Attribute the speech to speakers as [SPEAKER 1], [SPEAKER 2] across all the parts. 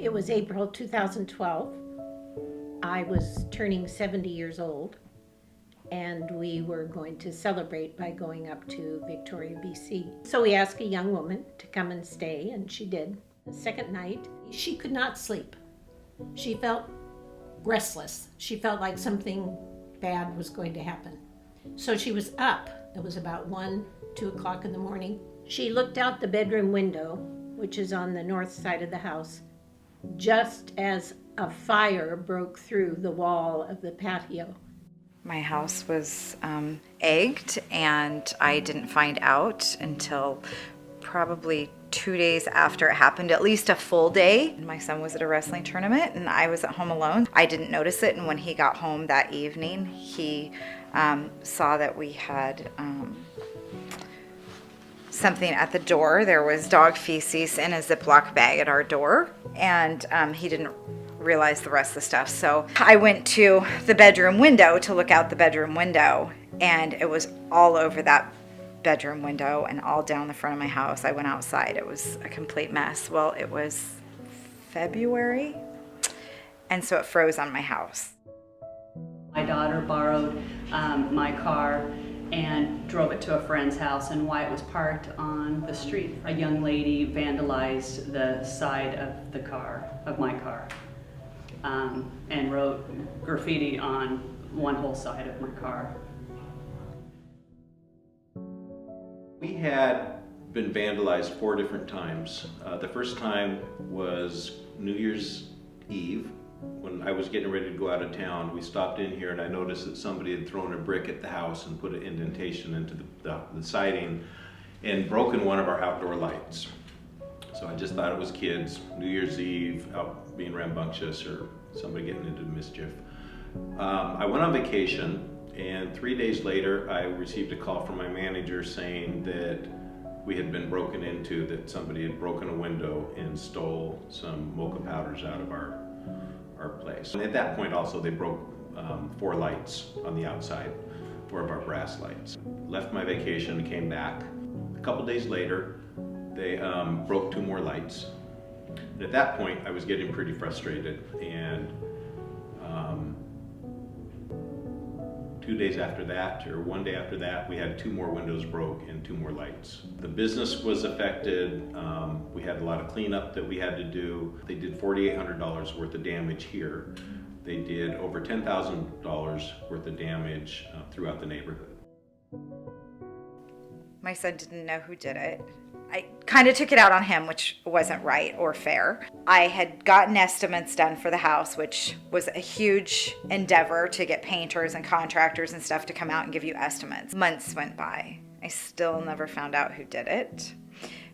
[SPEAKER 1] It was April 2012. I was turning 70 years old, and we were going to celebrate by going up to Victoria, BC. So we asked a young woman to come and stay, and she did. The second night, she could not sleep. She felt restless. She felt like something bad was going to happen. So she was up. It was about 2 o'clock in the morning. She looked out the bedroom window, which is on the north side of the house, just as a fire broke through the wall of the patio.
[SPEAKER 2] My house was egged, and I didn't find out until probably 2 days after it happened, at least a full day. My son was at a wrestling tournament and I was at home alone. I didn't notice it, and when he got home that evening, he saw that we had something at the door. There was dog feces in a Ziploc bag at our door, and he didn't realize the rest of the stuff. So I went to the bedroom window to look out the bedroom window, and it was all over that bedroom window and all down the front of my house. I went outside. It was a complete mess. Well, it was February, and so it froze on my house.
[SPEAKER 3] My daughter borrowed my car and drove it to a friend's house, and while it was parked on the street, a young lady vandalized the side of the car, of my car, and wrote graffiti on one whole side of my car.
[SPEAKER 4] We had been vandalized 4 different times. The first time was New Year's Eve. When I was getting ready to go out of town, we stopped in here and I noticed that somebody had thrown a brick at the house and put an indentation into the siding and broken one of our outdoor lights. So I just thought it was kids, New Year's Eve, out being rambunctious or somebody getting into mischief. I went on vacation, and 3 days later I received a call from my manager saying that we had been broken into, that somebody had broken a window and stole some mocha powders out of our place. And at that point also they broke 4 lights on the outside, 4 of our brass lights. Left my vacation and came back. A couple days later they broke 2 more lights. And at that point I was getting pretty frustrated, and 2 days after that, or 1 day after that, we had 2 more windows broke and 2 more lights. The business was affected. We had a lot of cleanup that we had to do. They did $4,800 worth of damage here. They did over $10,000 worth of damage throughout the neighborhood.
[SPEAKER 2] My son didn't know who did it. I kind of took it out on him, which wasn't right or fair. I had gotten estimates done for the house, which was a huge endeavor to get painters and contractors and stuff to come out and give you estimates. Months went by. I still never found out who did it.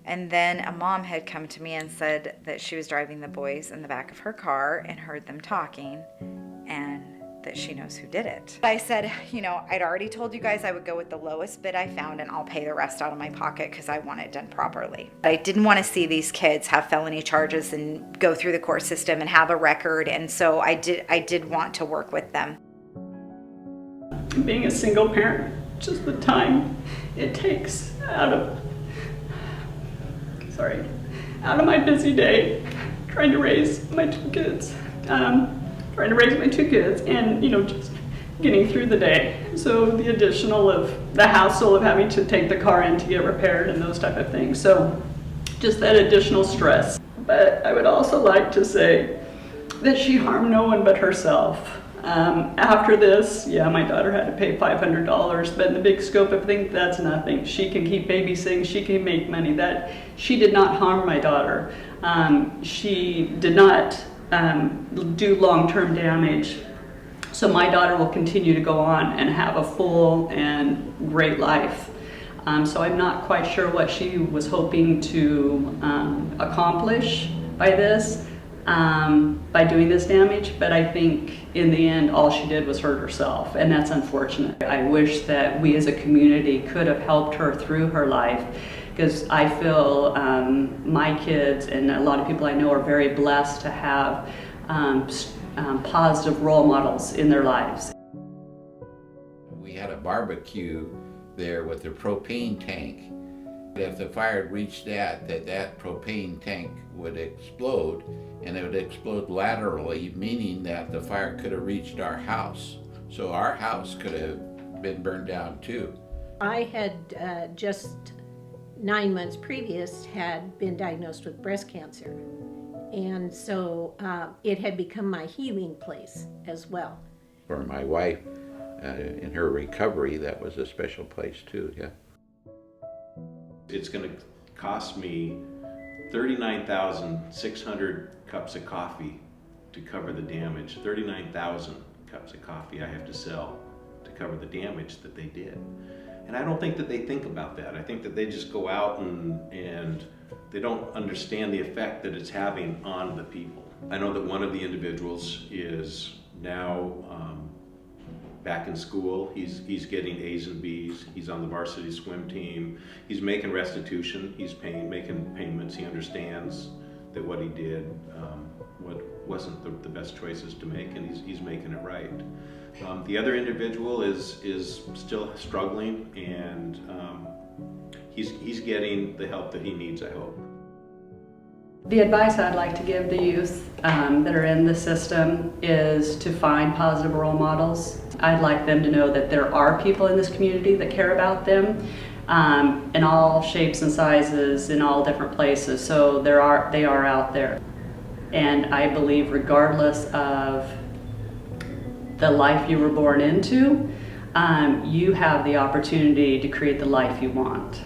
[SPEAKER 2] And then a mom had come to me and said that she was driving the boys in the back of her car and heard them talking, and that she knows who did it. I said, I'd already told you guys I would go with the lowest bid I found, and I'll pay the rest out of my pocket because I want it done properly. I didn't want to see these kids have felony charges and go through the court system and have a record, and so I did want to work with them.
[SPEAKER 3] Being a single parent, just the time it takes out of my busy day, trying to raise my 2 kids. And, just getting through the day. So the additional of the hassle of having to take the car in to get repaired and those type of things. So just that additional stress. But I would also like to say that she harmed no one but herself. After this, my daughter had to pay $500, but in the big scope of things, that's nothing. She can keep babysitting, she can make money. That she did not harm my daughter. She did not do long-term damage. So my daughter will continue to go on and have a full and great life. So I'm not quite sure what she was hoping to accomplish by this, by doing this damage, but I think in the end all she did was hurt herself, and that's unfortunate. I wish that we as a community could have helped her through her life, because I feel my kids and a lot of people I know are very blessed to have positive role models in their lives.
[SPEAKER 5] We had a barbecue there with a propane tank, If the fire reached that propane tank would explode, and it would explode laterally, meaning that the fire could have reached our house. So our house could have been burned down too.
[SPEAKER 1] I had just 9 months previous had been diagnosed with breast cancer. And so it had become my healing place as well.
[SPEAKER 5] For my wife, in her recovery, that was a special place too, yeah.
[SPEAKER 4] It's going to cost me 39,600 cups of coffee to cover the damage. 39,000 cups of coffee I have to sell to cover the damage that they did. And I don't think that they think about that. I think that they just go out and they don't understand the effect that it's having on the people. I know that one of the individuals is now back in school. He's getting A's and B's. He's on the varsity swim team. He's making restitution. He's making payments. He understands that what he did wasn't the best choices to make, and he's making it right. The other individual is still struggling, and he's getting the help that he needs, I hope.
[SPEAKER 3] The advice I'd like to give the youth that are in the system is to find positive role models. I'd like them to know that there are people in this community that care about them in all shapes and sizes, in all different places. So they are out there. And I believe regardless of the life you were born into, you have the opportunity to create the life you want.